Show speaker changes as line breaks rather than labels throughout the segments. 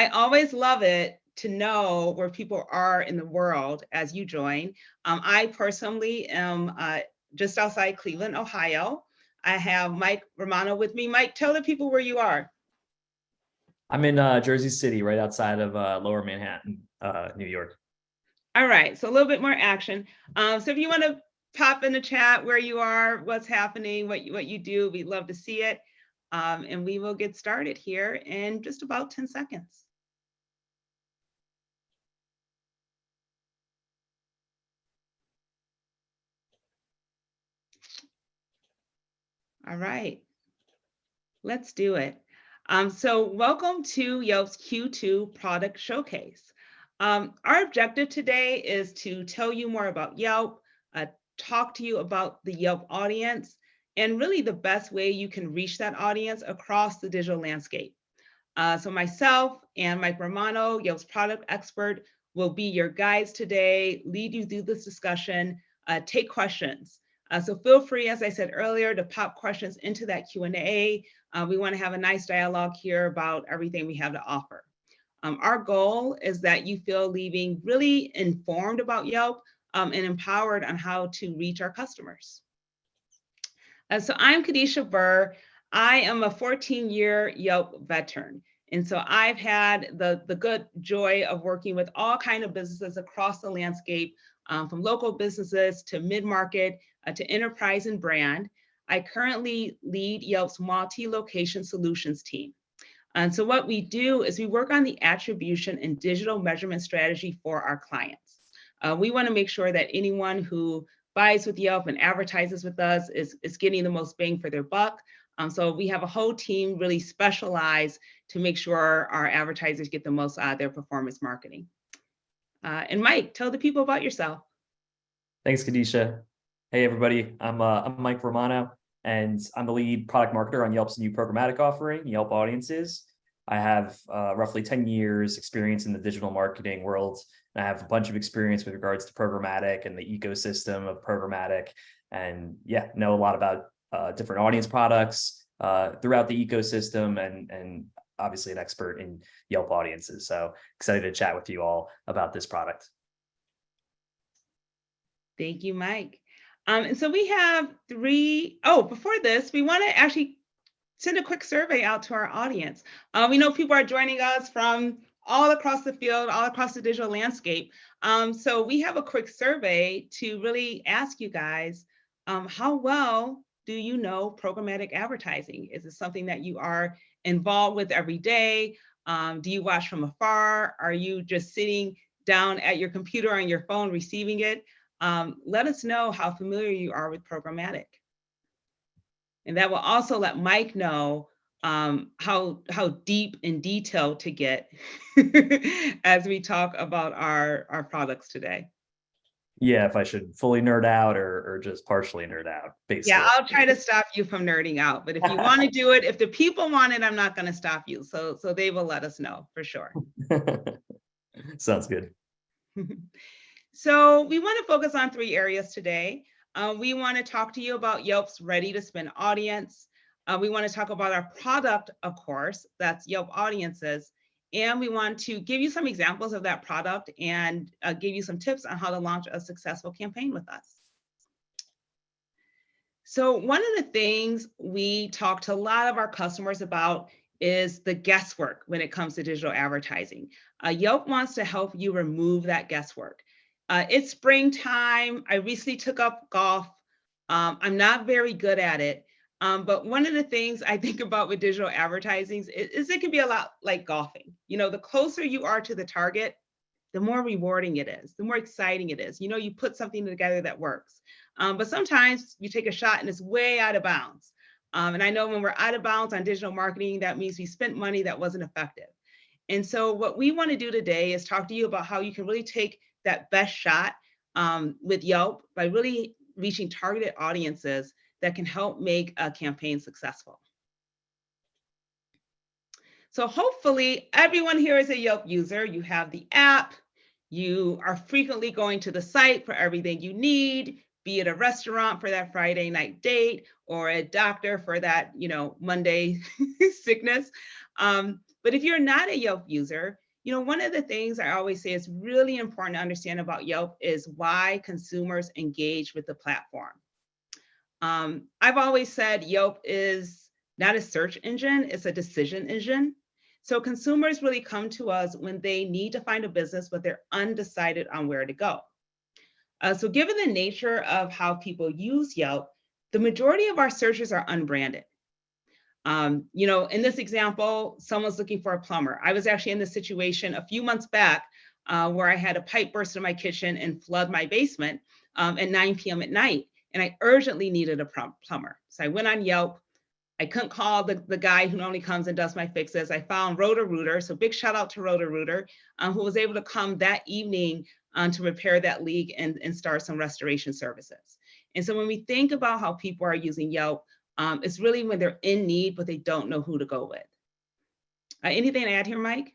I always love it to know where people are in the world as you join. I personally am just outside Cleveland, Ohio. I have Mike Romano with me. Mike, tell the people where you are.
I'm in Jersey City, right outside of Lower Manhattan, New York.
All right, so a little bit more action. So if you want to pop in the chat where you are, what's happening, what you do, we'd love to see it. And we will get started here in just about 10 seconds. All right, let's do it. So welcome to Yelp's Q2 product showcase. Our objective today is to tell you more about Yelp, talk to you about the Yelp audience, and really the best way you can reach that audience across the digital landscape. So myself and Mike Romano, Yelp's product expert, will be your guides today, lead you through this discussion, take questions. So feel free, as I said earlier, to pop questions into that Q&A. We want to have a nice dialogue here about everything we have to offer. Our goal is that you feel leaving really informed about Yelp and empowered on how to reach our customers. So I'm Kadisha Burr. I am a 14-year Yelp veteran. And so I've had the good joy of working with all kinds of businesses across the landscape, from local businesses to mid-market to enterprise and brand. I currently lead Yelp's multi-location solutions team. And so what we do is we work on the attribution and digital measurement strategy for our clients. We want to make sure that anyone who buys with Yelp and advertises with us is getting the most bang for their buck. So we have a whole team really specialized to make sure our advertisers get the most out of their performance marketing. And Mike, tell the people about yourself.
Thanks, Kadisha. Hey, everybody. I'm Mike Romano, and I'm the lead product marketer on Yelp's new programmatic offering, Yelp Audiences. I have roughly 10 years experience in the digital marketing world. And I have a bunch of experience with regards to programmatic and the ecosystem of programmatic. And yeah, know a lot about different audience products throughout the ecosystem, and obviously an expert in Yelp Audiences. So excited to chat with you all about this product.
Thank you, Mike. And so we have before this, we want to actually send a quick survey out to our audience. We know people are joining us from all across the field, all across the digital landscape. So we have a quick survey to really ask you guys, how well do you know programmatic advertising? Is it something that you are involved with every day? Do you watch from afar? Are you just sitting down at your computer on your phone receiving it? Let us know how familiar you are with programmatic. And that will also let Mike know how deep and detailed to get as we talk about our products today.
Yeah, if I should fully nerd out or just partially nerd out, basically.
Yeah, I'll try to stop you from nerding out. But if you want to do it, if the people want it, I'm not going to stop you. So they will let us know for sure.
Sounds good.
So we want to focus on 3 areas today. We want to talk to you about Yelp's ready to spend audience. We want to talk about our product, of course, that's Yelp Audiences. And we want to give you some examples of that product and give you some tips on how to launch a successful campaign with us. So one of the things we talk to a lot of our customers about is the guesswork when it comes to digital advertising. Yelp wants to help you remove that guesswork. It's springtime. I recently took up golf. I'm not very good at it. But one of the things I think about with digital advertising is it can be a lot like golfing. You know, the closer you are to the target, the more rewarding it is, the more exciting it is. You know, you put something together that works. But sometimes you take a shot and it's way out of bounds. And I know when we're out of bounds on digital marketing, that means we spent money that wasn't effective. And so what we want to do today is talk to you about how you can really take that best shot with Yelp by really reaching targeted audiences that can help make a campaign successful. So hopefully everyone here is a Yelp user. You have the app. You are frequently going to the site for everything you need, be it a restaurant for that Friday night date or a doctor for that, Monday sickness. But if you're not a Yelp user, one of the things I always say is really important to understand about Yelp is why consumers engage with the platform. I've always said Yelp is not a search engine, it's a decision engine. So consumers really come to us when they need to find a business, but they're undecided on where to go. So given the nature of how people use Yelp, the majority of our searches are unbranded. In this example, someone's looking for a plumber. I was actually in this situation a few months back where I had a pipe burst in my kitchen and flood my basement at 9 p.m. at night, and I urgently needed a plumber. So I went on Yelp. I couldn't call the guy who normally comes and does my fixes. I found Roto-Rooter, so big shout out to Roto-Rooter, who was able to come that evening to repair that leak and start some restoration services. And so when we think about how people are using Yelp, it's really when they're in need, but they don't know who to go with. Anything to add here, Mike?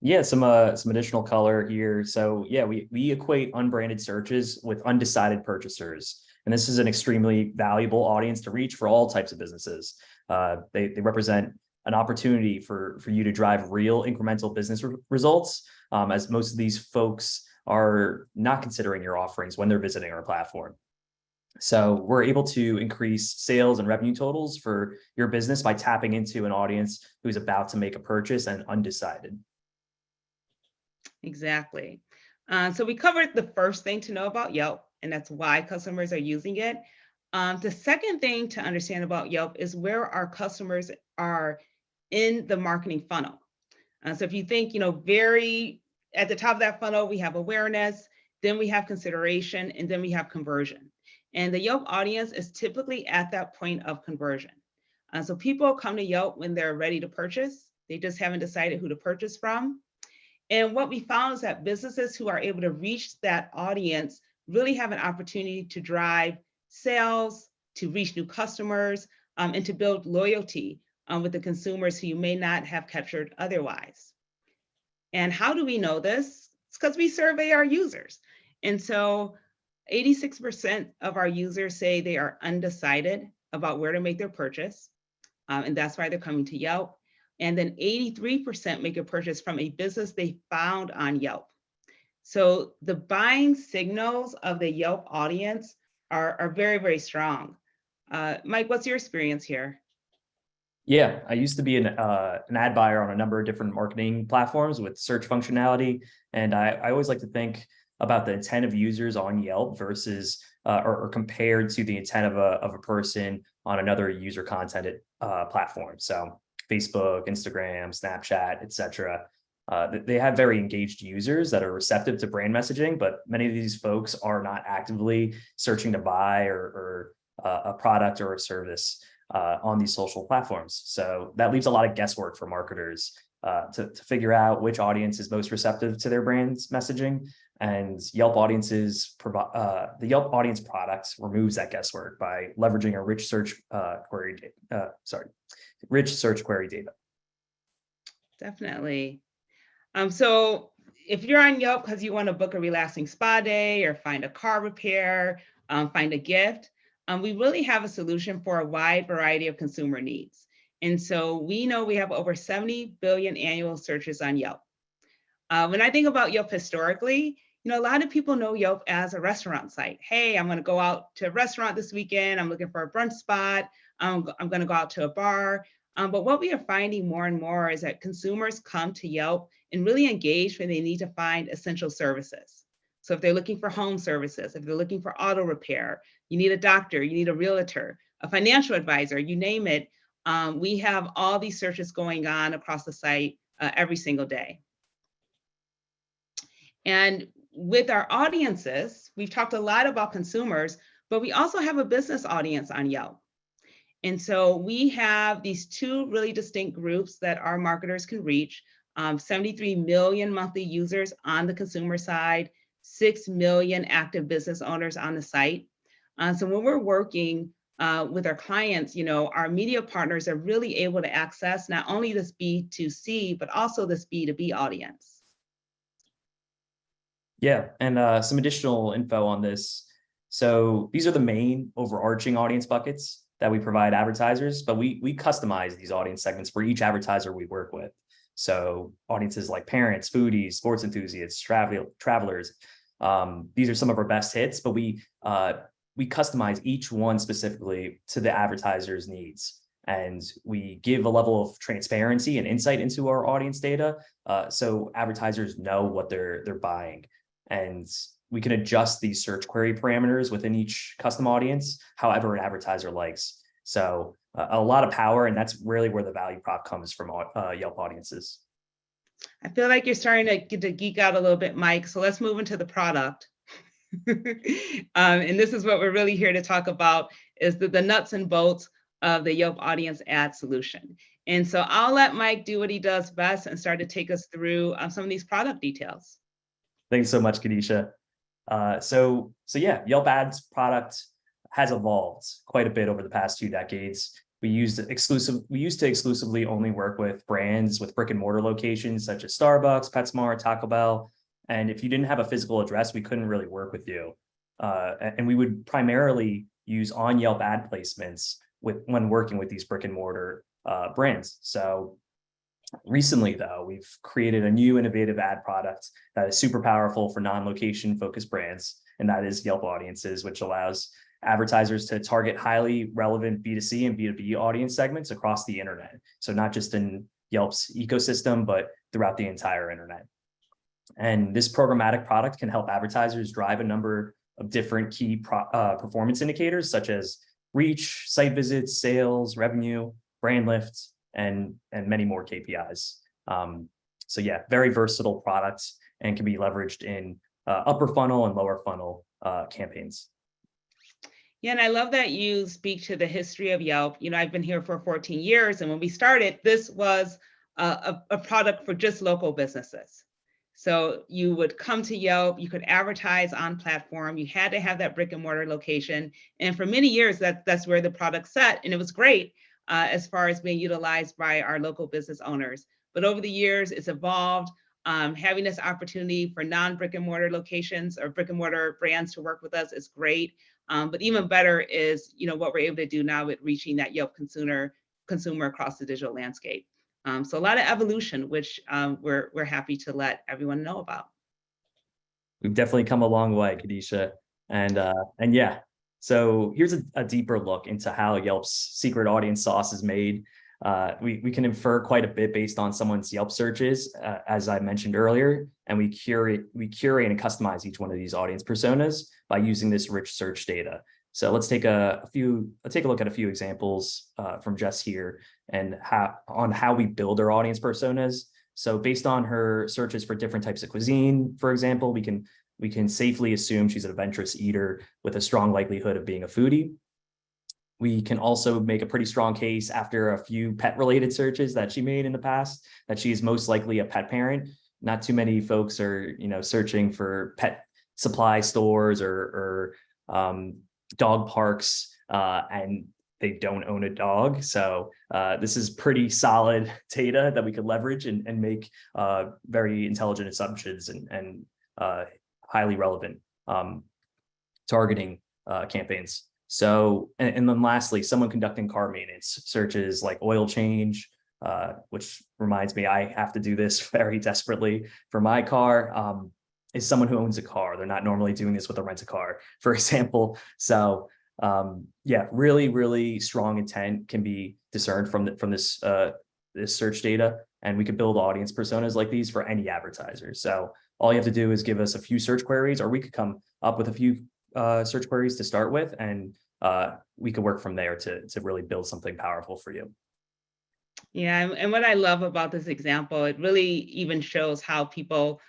Yeah, some additional color here. So yeah, we equate unbranded searches with undecided purchasers, and this is an extremely valuable audience to reach for all types of businesses. They represent an opportunity for you to drive real incremental business results, as most of these folks are not considering your offerings when they're visiting our platform. So we're able to increase sales and revenue totals for your business by tapping into an audience who's about to make a purchase and undecided.
Exactly. So we covered the first thing to know about Yelp, and that's why customers are using it. The second thing to understand about Yelp is where our customers are in the marketing funnel. So if you think, very at the top of that funnel, we have awareness, then we have consideration, and then we have conversion. And the Yelp audience is typically at that point of conversion. So people come to Yelp when they're ready to purchase. They just haven't decided who to purchase from. And what we found is that businesses who are able to reach that audience really have an opportunity to drive sales, to reach new customers, and to build loyalty with the consumers who you may not have captured otherwise. And how do we know this? It's because we survey our users. And so 86% of our users say they are undecided about where to make their purchase. And that's why they're coming to Yelp. And then 83% make a purchase from a business they found on Yelp. So the buying signals of the Yelp audience are very, very strong. Mike, what's your experience here?
Yeah, I used to be an ad buyer on a number of different marketing platforms with search functionality, and I always like to think about the intent of users on Yelp versus or compared to the intent of a person on another user content platform. So Facebook, Instagram, Snapchat, etc. They have very engaged users that are receptive to brand messaging, but many of these folks are not actively searching to buy or a product or a service on these social platforms. So that leaves a lot of guesswork for marketers to figure out which audience is most receptive to their brand's messaging. And Yelp audiences the Yelp audience product removes that guesswork by leveraging a rich search query data.
Definitely. So if you're on Yelp because you want to book a relaxing spa day or find a car repair, find a gift, we really have a solution for a wide variety of consumer needs. And so we know we have over 70 billion annual searches on Yelp. When I think about Yelp historically, a lot of people know Yelp as a restaurant site. Hey, I'm going to go out to a restaurant this weekend. I'm looking for a brunch spot. I'm going to go out to a bar. But what we are finding more and more is that consumers come to Yelp and really engage when they need to find essential services. So if they're looking for home services, if they're looking for auto repair, you need a doctor, you need a realtor, a financial advisor, you name it. We have all these searches going on across the site every single day. And with our audiences, we've talked a lot about consumers, but we also have a business audience on Yelp. And so we have these two really distinct groups that our marketers can reach. 73 million monthly users on the consumer side, 6 million active business owners on the site. So when we're working with our clients, our media partners are really able to access not only this B2C, but also this B2B audience.
Yeah, and some additional info on this. So these are the main overarching audience buckets that we provide advertisers, but we customize these audience segments for each advertiser we work with. So audiences like parents, foodies, sports enthusiasts, travelers. These are some of our best hits, but we customize each one specifically to the advertiser's needs. And we give a level of transparency and insight into our audience data, so advertisers know what they're buying. And we can adjust these search query parameters within each custom audience, however an advertiser likes. So a lot of power, and that's really where the value prop comes from Yelp audiences.
I feel like you're starting to get to geek out a little bit, Mike. So let's move into the product. And this is what we're really here to talk about, is the nuts and bolts of the Yelp audience ad solution. And so I'll let Mike do what he does best and start to take us through some of these product details.
Thanks so much, Kadisha. So yeah, Yelp Ads product has evolved quite a bit over the past 2 decades. We used to exclusively only work with brands with brick and mortar locations such as Starbucks, PetSmart, Taco Bell. And if you didn't have a physical address, we couldn't really work with you. And we would primarily use on Yelp ad placements when working with these brick and mortar brands. So recently, though, we've created a new innovative ad product that is super powerful for non-location focused brands, and that is Yelp Audiences, which allows advertisers to target highly relevant B2C and B2B audience segments across the internet. So not just in Yelp's ecosystem, but throughout the entire internet. And this programmatic product can help advertisers drive a number of different key performance indicators, such as reach, site visits, sales, revenue, brand lift, and many more KPIs. So yeah, very versatile products and can be leveraged in upper funnel and lower funnel campaigns.
Yeah, and I love that you speak to the history of Yelp. I've been here for 14 years, and when we started, this was a product for just local businesses. So you would come to Yelp, you could advertise on platform, you had to have that brick and mortar location. And for many years, that's where the product sat, and it was great as far as being utilized by our local business owners. But over the years, it's evolved. Having this opportunity for non-brick and mortar locations or brick and mortar brands to work with us is great. But even better is, what we're able to do now with reaching that Yelp consumer across the digital landscape. So a lot of evolution, which we're happy to let everyone know about.
We've definitely come a long way, Kadisha. And yeah, so here's a deeper look into how Yelp's secret audience sauce is made. We can infer quite a bit based on someone's Yelp searches, as I mentioned earlier, and we curate and customize each one of these audience personas by using this rich search data. So let's take a look at a few examples from Jess here and how we build our audience personas. So based on her searches for different types of cuisine, for example, we can safely assume she's an adventurous eater with a strong likelihood of being a foodie. We can also make a pretty strong case after a few pet-related searches that she made in the past that she is most likely a pet parent. Not too many folks are, searching for pet supply stores or dog parks, and they don't own a dog. So this is pretty solid data that we could leverage and make very intelligent assumptions and highly relevant targeting campaigns. So, and then lastly, someone conducting car maintenance searches like oil change, which reminds me, I have to do this very desperately for my car, is someone who owns a car. They're not normally doing this with a rent-a-car, for example. So yeah, really, really strong intent can be discerned from this search data, and we could build audience personas like these for any advertiser. So all you have to do is give us a few search queries, or we could come up with a few search queries to start with, and we could work from there to really build something powerful for you.
Yeah, and what I love about this example, it really even shows how people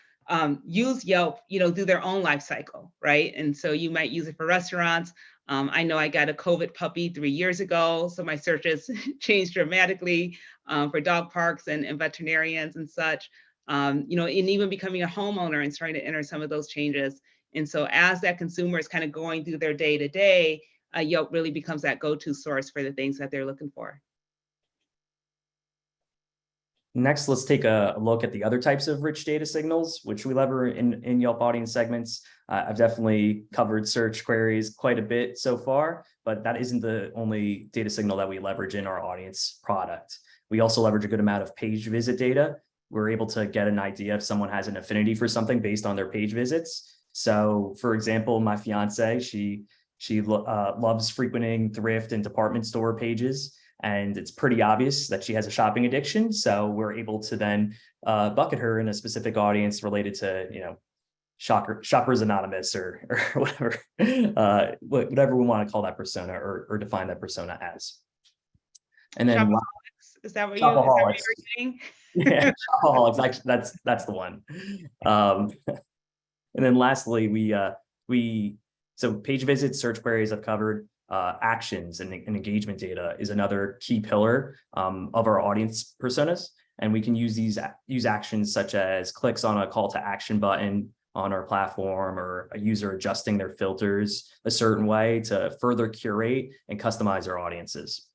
use Yelp, through their own life cycle, right? And so you might use it for restaurants. I know I got a COVID puppy 3 years ago, so my searches changed dramatically for dog parks and veterinarians and such. And even becoming a homeowner and starting to enter some of those changes. And so as that consumer is kind of going through their day to day, Yelp really becomes that go-to source for the things that they're looking for.
Next, let's take a look at the other types of rich data signals, which we leverage in Yelp audience segments. I've definitely covered search queries quite a bit so far, but that isn't the only data signal that we leverage in our audience product. We also leverage a good amount of page visit data, we're able to get an idea if someone has an affinity for something based on their page visits. So, for example, my fiance, she loves frequenting thrift and department store pages, and it's pretty obvious that she has a shopping addiction. So we're able to then bucket her in a specific audience related to, Shoppers Anonymous or whatever, whatever we want to call that persona or define that persona as. And then
Shopaholics, is that what
shopaholics,
you're saying?
yeah, shopaholics. Actually, that's the one. And then lastly, we so page visits, search queries I've covered. Actions and engagement data is another key pillar of our audience personas, and we can use actions such as clicks on a call to action button on our platform, or a user adjusting their filters a certain way to further curate and customize our audiences.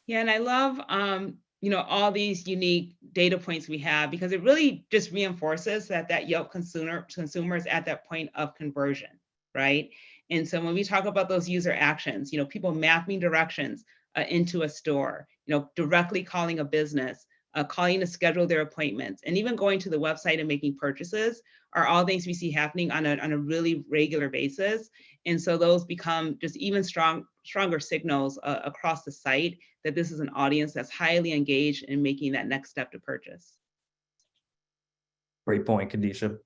Yeah, and I love all these unique data points we have, because it really just reinforces that Yelp consumer is at that point of conversion, right? And so when we talk about those user actions, people mapping directions into a store, directly calling a business, calling to schedule their appointments, and even going to the website and making purchases are all things we see happening on a really regular basis. And so those become just even stronger signals across the site that this is an audience that's highly engaged in making that next step to purchase.
Great point, Kadisha.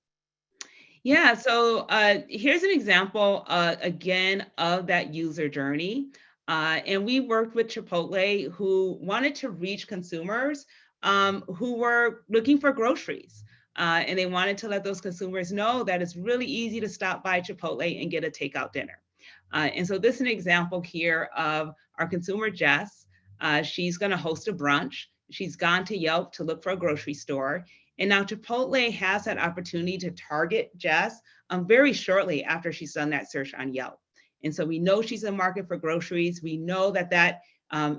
Yeah, so here's an example, again, of that user journey. And we worked with Chipotle, who wanted to reach consumers who were looking for groceries. And they wanted to let those consumers know that it's really easy to stop by Chipotle and get a takeout dinner. And so this is an example here of our consumer, Jess. She's going to host a brunch. She's gone to Yelp to look for a grocery store. And now Chipotle has that opportunity to target Jess very shortly after she's done that search on Yelp. And so we know she's in market for groceries. We know that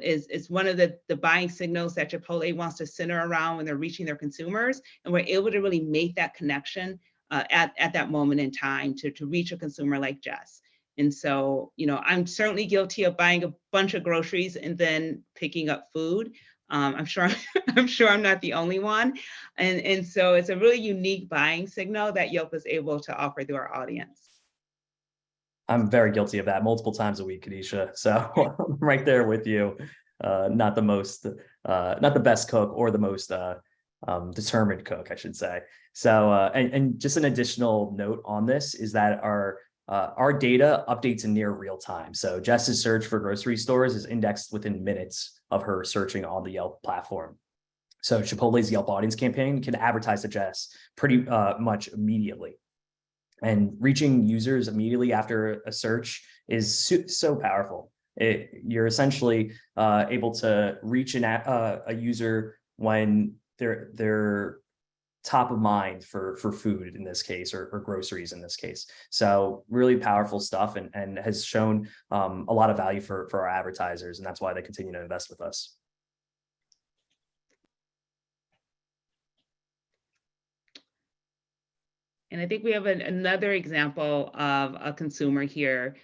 is one of the buying signals that Chipotle wants to center around when they're reaching their consumers. And we're able to really make that connection at that moment in time to reach a consumer like Jess. And so, I'm certainly guilty of buying a bunch of groceries and then picking up food. I'm sure I'm not the only one. And so it's a really unique buying signal that Yelp is able to offer to our audience.
I'm very guilty of that multiple times a week, Kadisha. So I'm right there with you. Not the best cook or the most determined cook, I should say. So, and just an additional note on this is that our data updates in near real time. So Jess's search for grocery stores is indexed within minutes of her searching on the Yelp platform. So Chipotle's Yelp audience campaign can advertise to Jess pretty much immediately. And reaching users immediately after a search is so powerful. You're essentially able to reach a user when they're top of mind for food in this case, or groceries in this case. So really powerful stuff, and has shown a lot of value for our advertisers, and that's why they continue to invest with us.
And I think we have another example of a consumer here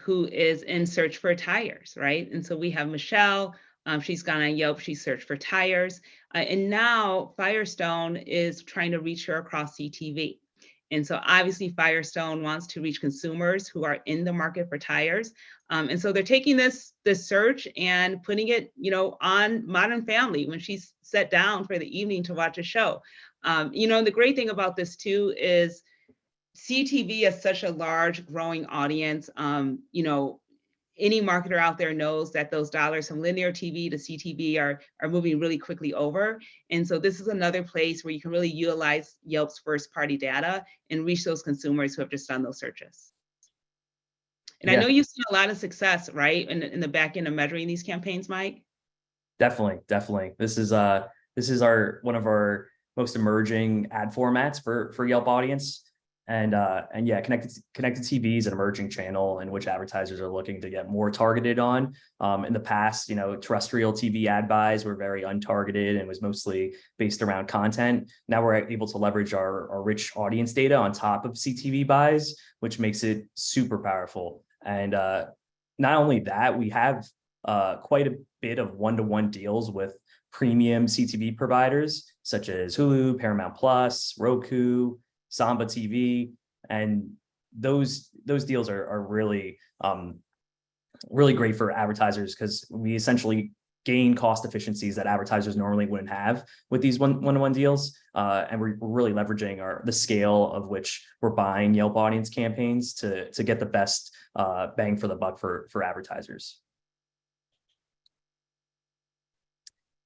who is in search for tires, right? And so we have Michelle. She's gone on Yelp. She searched for tires. And now Firestone is trying to reach her across CTV. And so obviously Firestone wants to reach consumers who are in the market for tires. And so they're taking this search and putting it, on Modern Family when she's set down for the evening to watch a show. The great thing about this too is CTV is such a large growing audience. Any marketer out there knows that those dollars from linear TV to CTV are moving really quickly over. And so this is another place where you can really utilize Yelp's first party data and reach those consumers who have just done those searches. And I know you've seen a lot of success, right, in the back end of measuring these campaigns, Mike?
Definitely. This is one of our most emerging ad formats for Yelp audience. And yeah, connected TV is an emerging channel in which advertisers are looking to get more targeted on. In the past, terrestrial TV ad buys were very untargeted and was mostly based around content. Now we're able to leverage our rich audience data on top of CTV buys, which makes it super powerful. And not only that, we have quite a bit of one-to-one deals with premium CTV providers such as Hulu, Paramount Plus, Roku, Samba TV, and those deals are really really great for advertisers because we essentially gain cost efficiencies that advertisers normally wouldn't have with these one-to-one deals. And we're really leveraging the scale of which we're buying Yelp audience campaigns to get the best bang for the buck for advertisers.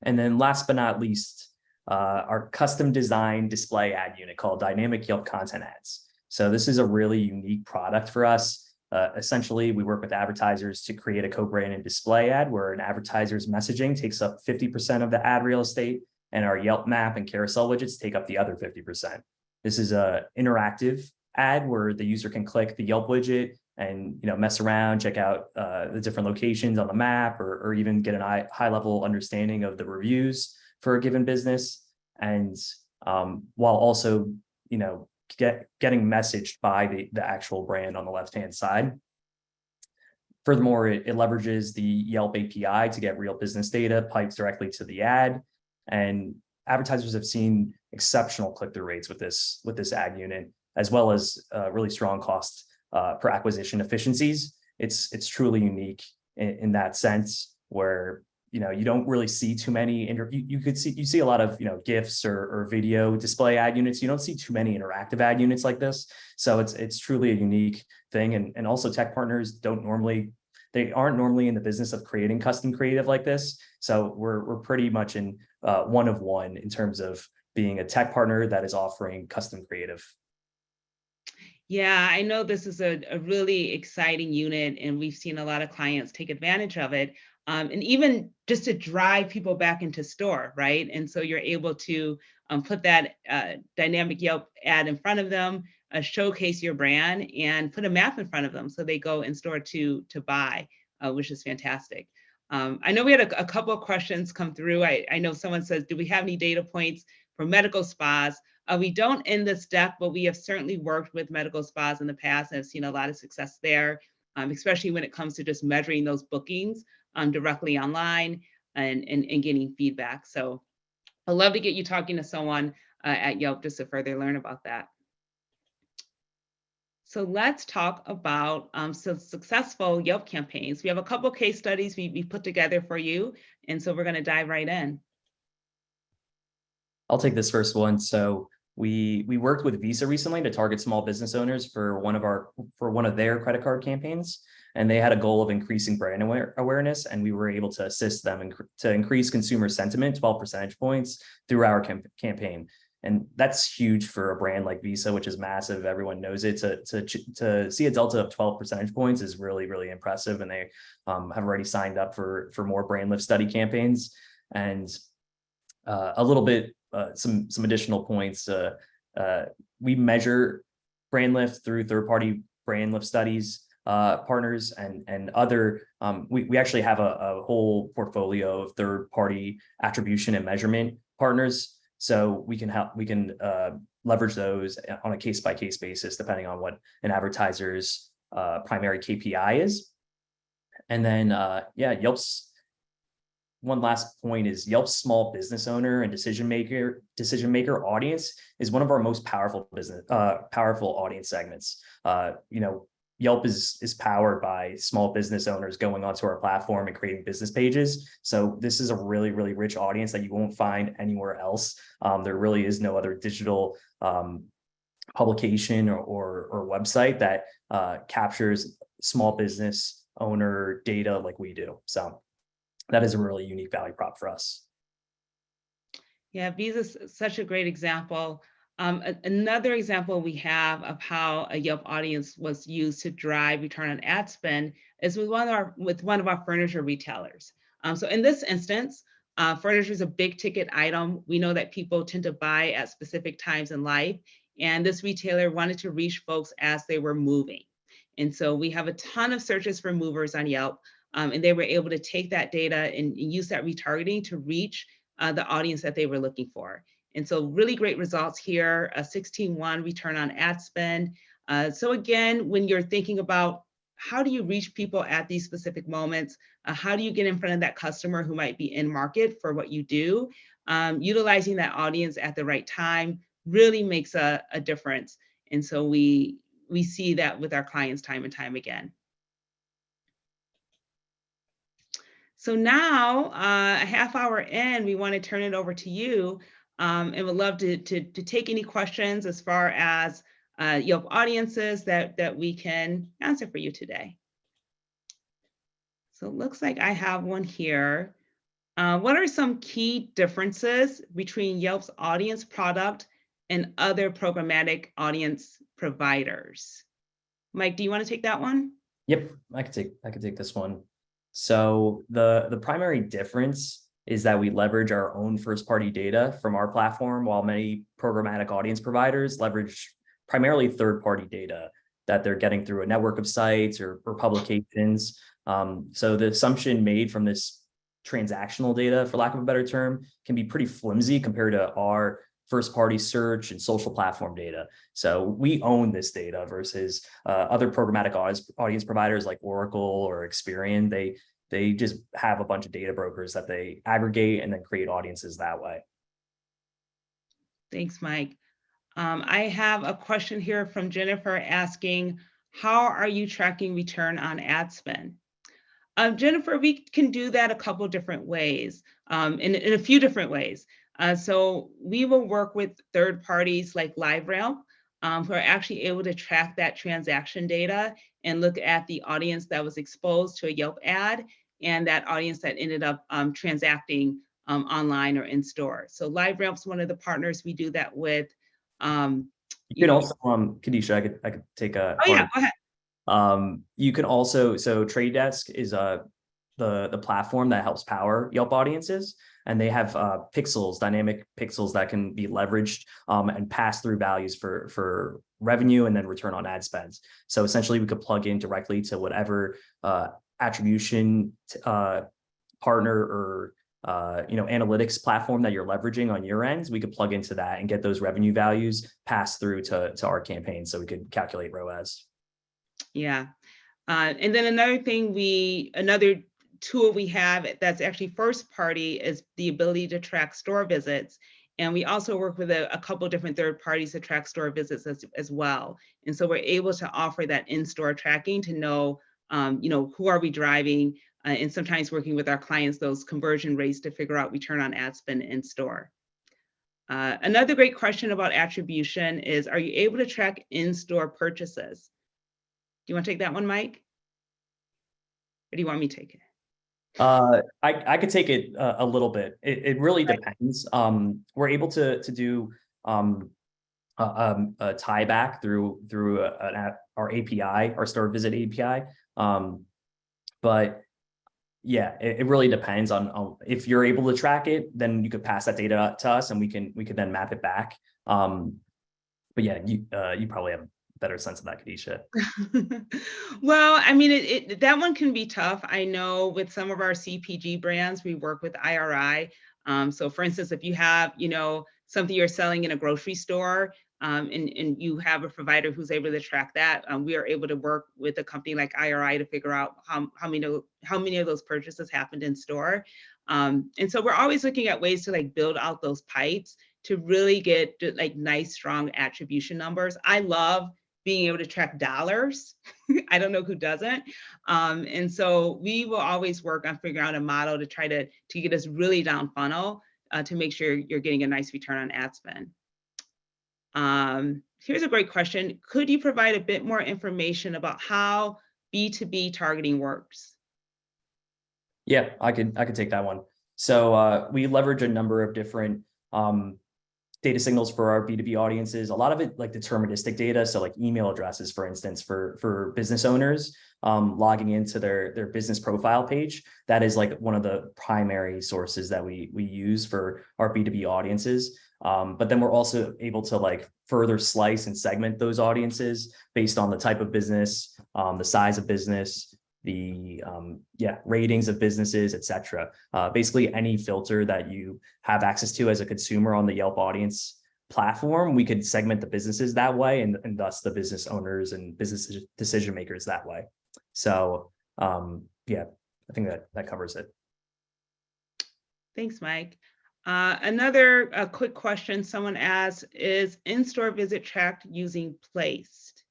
And then last but not least, our custom designed display ad unit called Dynamic Yelp Content Ads. So this is a really unique product for us. Essentially, we work with advertisers to create a co-branded display ad where an advertiser's messaging takes up 50% of the ad real estate, and our Yelp map and carousel widgets take up the other 50%. This is an interactive ad where the user can click the Yelp widget and mess around, check out the different locations on the map, or even get a high-level understanding of the reviews for a given business, and while also getting messaged by the actual brand on the left-hand side. Furthermore, it leverages the Yelp API to get real business data piped directly to the ad, and advertisers have seen exceptional click-through rates with this ad unit, as well as really strong cost per acquisition efficiencies. It's truly unique in that sense, where you don't really see too many. You see a lot of GIFs or video display ad units. You don't see too many interactive ad units like this. So it's truly a unique thing. And also tech partners aren't normally in the business of creating custom creative like this. So we're pretty much in one of one in terms of being a tech partner that is offering custom creative.
Yeah, I know this is a really exciting unit, and we've seen a lot of clients take advantage of it. And even just to drive people back into store, right? And so you're able to put that dynamic Yelp ad in front of them, showcase your brand, and put a map in front of them so they go in store to buy, which is fantastic. I know we had a couple of questions come through. I know someone says, do we have any data points for medical spas? We don't in this deck, but we have certainly worked with medical spas in the past and have seen a lot of success there, especially when it comes to just measuring those bookings directly online and getting feedback. So I'd love to get you talking to someone at Yelp just to further learn about that. So let's talk about some successful Yelp campaigns. We have a couple case studies we put together for you, and so we're going to dive right in.
I'll take this first one. So we worked with Visa recently to target small business owners for one of their credit card campaigns, and they had a goal of increasing brand awareness, and we were able to assist them to increase consumer sentiment 12 percentage points through our campaign. And that's huge for a brand like Visa, which is massive. Everyone knows it. To see a delta of 12 percentage points is really, really impressive. And they have already signed up for more brand lift study campaigns. And a little bit, some additional points. We measure brand lift through third-party brand lift studies partners and other. We actually have a whole portfolio of third-party attribution and measurement partners. So we can leverage those on a case-by-case basis, depending on what an advertiser's primary KPI is. And then, Yelp's one last point is Yelp's small business owner and decision maker audience is one of our most powerful audience segments. Yelp is powered by small business owners going onto our platform and creating business pages. So this is a really, really rich audience that you won't find anywhere else. There really is no other digital publication or website that captures small business owner data like we do. So that is a really unique value prop for us.
Yeah, Visa's such a great example. Another example we have of how a Yelp audience was used to drive return on ad spend is with one of our furniture retailers. So in this instance, furniture is a big ticket item. We know that people tend to buy at specific times in life, and this retailer wanted to reach folks as they were moving. And so we have a ton of searches for movers on Yelp, and they were able to take that data and use that retargeting to reach the audience that they were looking for. And so really great results here, a 16.1 return on ad spend. So again, when you're thinking about how do you reach people at these specific moments, how do you get in front of that customer who might be in market for what you do? utilizing that audience at the right time really makes a difference. And so we see that with our clients time and time again. So now, a half hour in, we want to turn it over to you, and would love to take any questions as far as Yelp audiences that we can answer for you today. So it looks like I have one here. What are some key differences between Yelp's audience product and other programmatic audience providers? Mike, do you want to take that one?
Yep, I could take this one. So the primary difference is that we leverage our own first party data from our platform, while many programmatic audience providers leverage primarily third party data that they're getting through a network of sites or publications. So the assumption made from this transactional data, for lack of a better term, can be pretty flimsy compared to our first party search and social platform data. So we own this data versus other programmatic audience providers like Oracle or Experian. They just have a bunch of data brokers that they aggregate and then create audiences that way.
Thanks, Mike. I have a question here from Jennifer asking, how are you tracking return on ad spend? Jennifer, we can do that a couple different ways, in a few different ways. So we will work with third parties like LiveRail, who are actually able to track that transaction data and look at the audience that was exposed to a Yelp ad and that audience that ended up transacting online or in store. So LiveRail is one of the partners we do that with.
You
You
can
know,
also, Kadisha, I could take a
oh
part
yeah,
of.
go ahead.
You can also, so Trade Desk is the platform that helps power Yelp audiences, and they have pixels, dynamic pixels that can be leveraged and pass through values for revenue and then return on ad spends. So essentially, we could plug in directly to whatever attribution partner or analytics platform that you're leveraging on your end. We could plug into that and get those revenue values passed through to our campaign, so we could calculate ROAS.
Yeah. And then another tool we have that's actually first party is the ability to track store visits. And we also work with a couple different third parties to track store visits as well. And so we're able to offer that in-store tracking to know, who are we driving, and sometimes working with our clients, those conversion rates to figure out return on ad spend in store. Another great question about attribution is, are you able to track in-store purchases? Do you want to take that one, Mike? Or do you want me to take it?
I could take it a little bit. It really depends. We're able to do a tie back through our API, our store visit API. But yeah, it really depends on if you're able to track it, then you could pass that data to us, and we could then map it back. But yeah, you probably have a better sense of that, Kadisha.
Well, I mean, that one can be tough. I know with some of our CPG brands, we work with IRI. So for instance, if you have, something you're selling in a grocery store, and you have a provider who's able to track that, we are able to work with a company like IRI to figure out how many of those purchases happened in store. And so we're always looking at ways to like build out those pipes to really get like nice, strong attribution numbers. I love being able to track dollars. I don't know who doesn't. And so we will always work on figuring out a model to try to get us really down funnel to make sure you're getting a nice return on ad spend. Here's a great question. Could you provide a bit more information about how B2B targeting works?
Yeah, I could take that one. So we leverage a number of different data signals for our B2B audiences. A lot of it like deterministic data. So like email addresses, for instance, for business owners logging into their business profile page. That is like one of the primary sources that we use for our B2B audiences. But then we're also able to like further slice and segment those audiences based on the type of business, the size of business, the ratings of businesses, etc. Basically any filter that you have access to as a consumer on the Yelp audience platform, we could segment the businesses that way, and thus the business owners and business decision makers that way. So I think that covers it.
Thanks, Mike. Another quick question someone asked is in-store visit tracked using Placed?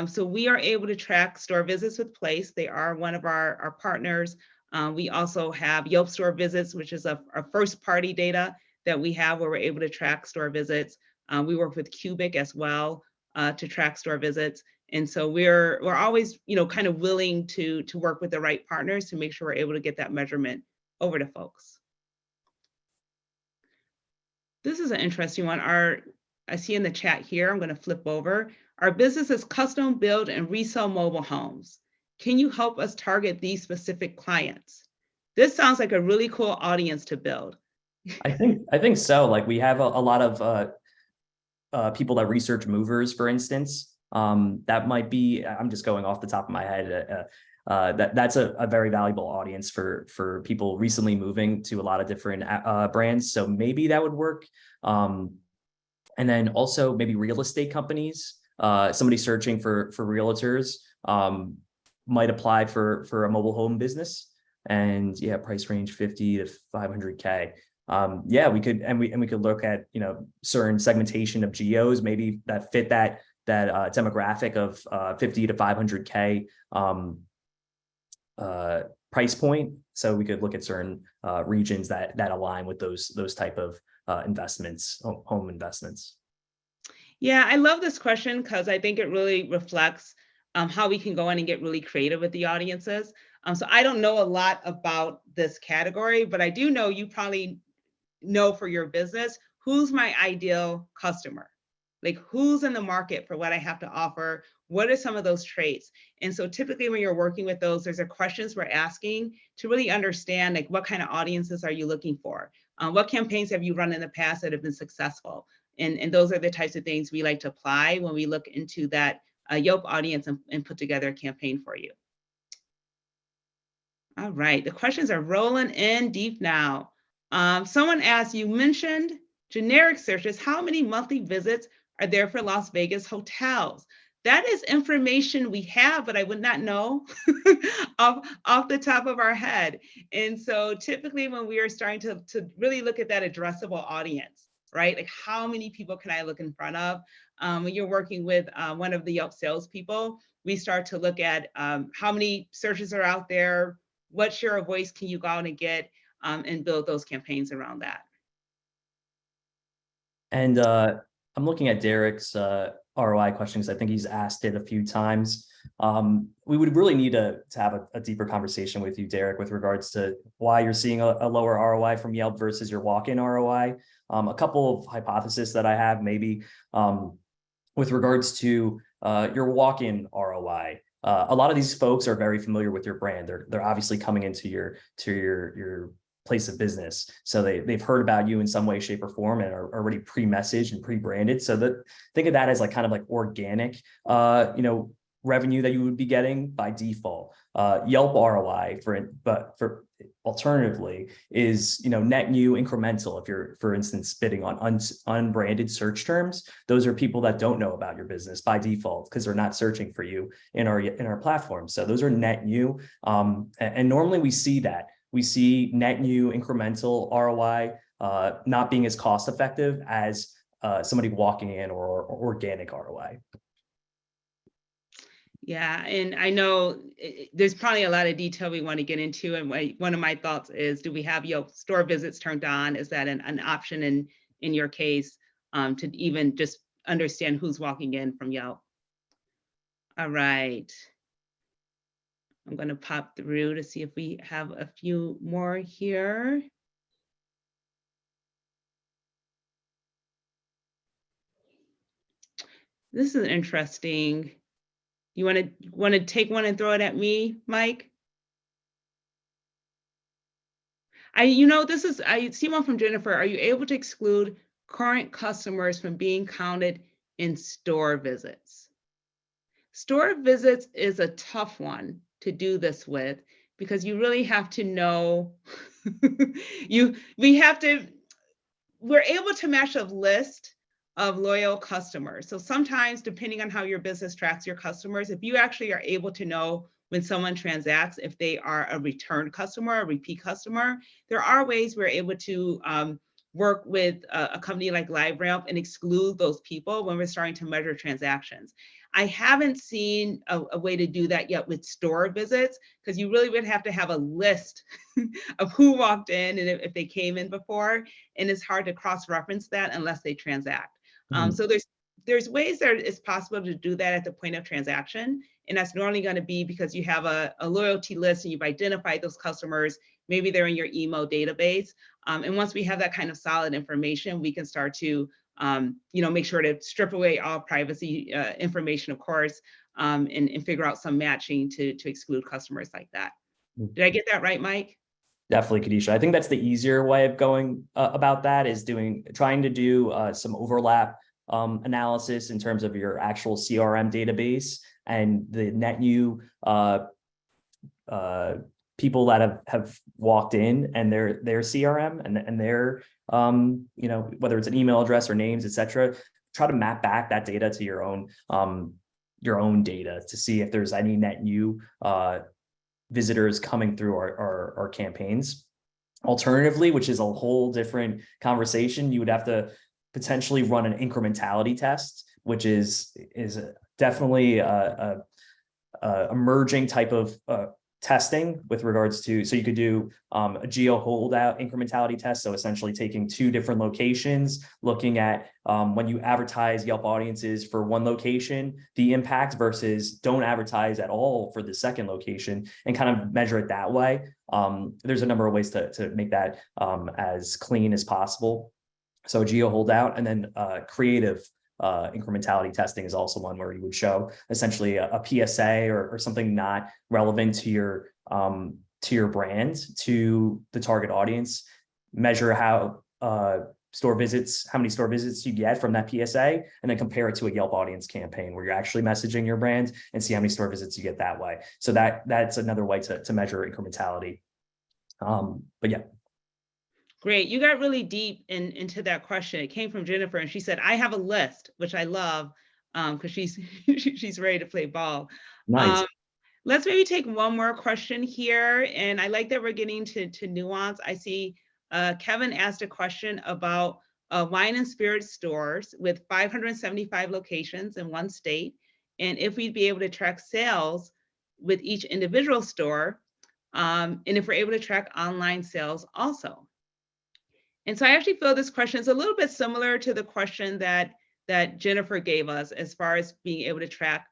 So we are able to track store visits with Place. They are one of our partners. We also have Yelp store visits, which is our first party data that we have where we're able to track store visits. We work with Cubic as well to track store visits. And so we're always, kind of willing to work with the right partners to make sure we're able to get that measurement over to folks. This is an interesting one. I see in the chat here, I'm going to flip over. Our business is custom build and resell mobile homes. Can you help us target these specific clients? This sounds like a really cool audience to build.
I think so. Like we have a lot of people that research movers, for instance. That might be, I'm just going off the top of my head. That's a very valuable audience for people recently moving to a lot of different brands. So maybe that would work. And then also maybe real estate companies, somebody searching for realtors might apply for a mobile home business. And yeah, price range 50 to 500K. Yeah, we could look at, certain segmentation of geos, maybe that fit that demographic of 50 to 500K price point. So we could look at certain regions that align with those type of investments, home investments.
Yeah, I love this question because I think it really reflects how we can go in and get really creative with the audiences. So I don't know a lot about this category, but I do know you probably know for your business, who's my ideal customer? Like who's in the market for what I have to offer? What are some of those traits? And so typically when you're working with those, there's a questions we're asking to really understand like what kind of audiences are you looking for? What campaigns have you run in the past that have been successful? And those are the types of things we like to apply when we look into that Yelp audience and put together a campaign for you. All right, the questions are rolling in deep now. Someone asked, you mentioned generic searches. How many monthly visits are there for Las Vegas hotels? That is information we have, but I would not know off the top of our head. And so typically when we are starting to really look at that addressable audience, right? Like how many people can I look in front of? When you're working with one of the Yelp salespeople, we start to look at how many searches are out there, what share of voice can you go out and get, and build those campaigns around that.
And I'm looking at Derek's ROI questions. I think he's asked it a few times. We would really need to have a deeper conversation with you, Derek, with regards to why you're seeing a lower ROI from Yelp versus your walk-in ROI. A couple of hypotheses that I have, maybe with regards to your walk-in ROI. A lot of these folks are very familiar with your brand. They're obviously coming into your place of business, so they've heard about you in some way, shape, or form, and are already pre-messaged and pre-branded. So think of that as like kind of like organic, revenue that you would be getting by default. Yelp ROI for alternatively is net new incremental. If you're, for instance, bidding on unbranded search terms, those are people that don't know about your business by default because they're not searching for you in our platform. So those are net new, and normally we see that. We see net new incremental ROI not being as cost effective as somebody walking in or organic ROI.
Yeah, and I know there's probably a lot of detail we want to get into. And one of my thoughts is, do we have Yelp store visits turned on? Is that an option in your case to even just understand who's walking in from Yelp? All right. I'm going to pop through to see if we have a few more here. This is interesting. You want to take one and throw it at me, Mike? I see one from Jennifer. Are you able to exclude current customers from being counted in store visits? Store visits is a tough one to do this with because you really have to know we're able to match a list of loyal customers. So sometimes, depending on how your business tracks your customers, if you actually are able to know when someone transacts, if they are a return customer, a repeat customer, there are ways we're able to work with a company like LiveRamp and exclude those people when we're starting to measure transactions. I haven't seen a way to do that yet with store visits, because you really would have to have a list of who walked in and if they came in before, and it's hard to cross-reference that unless they transact.
Mhm.
So there's ways that it's possible to do that at the point of transaction, and that's normally going to be because you have a loyalty list and you've identified those customers. Maybe they're in your email database, and once we have that kind of solid information, we can start to make sure to strip away all privacy information, of course, and figure out some matching to exclude customers like that.
Mhm.
Did I get that right, Mike?
Definitely, Kadisha. I think that's the easier way of going about that, is trying to do some overlap analysis in terms of your actual CRM database and the net new people that have walked in and their CRM and their whether it's an email address or names, etc. Try to map back that data to your own data to see if there's any net new visitors coming through our campaigns. Alternatively, which is a whole different conversation, you would have to potentially run an incrementality test, which is definitely a emerging type of testing with regards to, so you could do a geo holdout incrementality test. So essentially taking two different locations, looking at when you advertise Yelp audiences for one location, the impact versus don't advertise at all for the second location, and kind of measure it that way. There's a number of ways to make that as clean as possible. So geo holdout, and then creative incrementality testing is also one where you would show essentially a PSA or something not relevant to your brand, to the target audience, measure how many store visits you get from that PSA, and then compare it to a Yelp audience campaign where you're actually messaging your brand and see how many store visits you get that way. So that's another way to measure incrementality. But yeah.
Great. You got really deep into that question. It came from Jennifer, and she said, I have a list, which I love, because she's she's ready to play ball.
Nice.
Let's maybe take one more question here. And I like that we're getting to nuance. I see Kevin asked a question about wine and spirit stores with 575 locations in one state, and if we'd be able to track sales with each individual store, and if we're able to track online sales also. And so I actually feel this question is a little bit similar to the question that Jennifer gave us as far as being able to track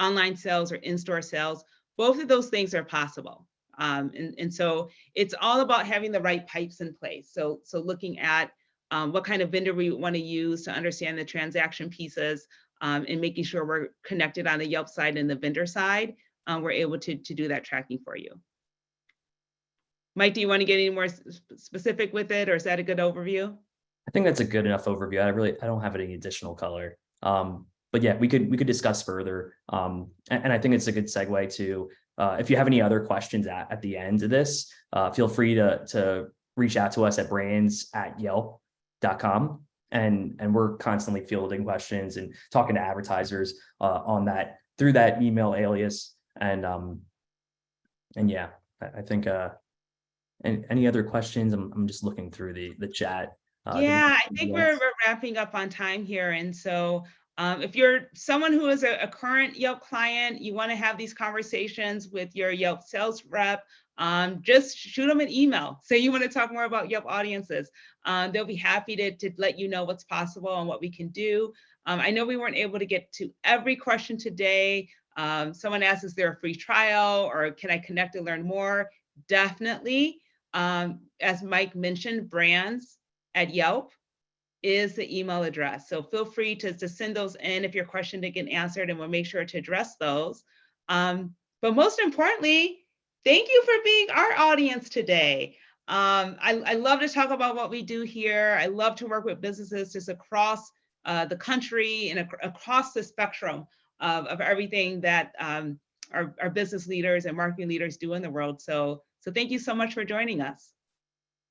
online sales or in-store sales. Both of those things are possible. And so it's all about having the right pipes in place. So looking at what kind of vendor we want to use to understand the transaction pieces, and making sure we're connected on the Yelp side and the vendor side, we're able to do that tracking for you. Mike, do you want to get any more specific with it, or is that a good overview?
I think that's a good enough overview. I don't have any additional color. But yeah, we could discuss further. And I think it's a good segue to, if you have any other questions at the end of this, feel free to reach out to us at brands@yelp.com. And we're constantly fielding questions and talking to advertisers on that through that email alias. And yeah, I think any other questions? I'm just looking through the chat.
Yeah, I think we're wrapping up on time here. And so if you're someone who is a current Yelp client, you want to have these conversations with your Yelp sales rep, just shoot them an email. Say you want to talk more about Yelp audiences. They'll be happy to let you know what's possible and what we can do. I know we weren't able to get to every question today. Someone asked, is there a free trial, or can I connect to learn more? Definitely. As Mike mentioned, brands@Yelp is the email address. So feel free to send those in if your question didn't get answered, and we'll make sure to address those. But most importantly, thank you for being our audience today. I love to talk about what we do here. I love to work with businesses just across the country and across the spectrum of everything that our business leaders and marketing leaders do in the world. So thank you so much for joining us.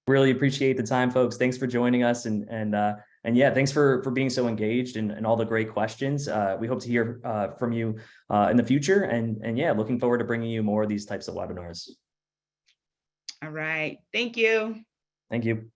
Really appreciate the time, folks. Thanks for joining us, and yeah, thanks for being so engaged and all the great questions. We hope to hear from you in the future, and yeah, looking forward to bringing you more of these types of webinars.
All right. Thank you.
Thank you.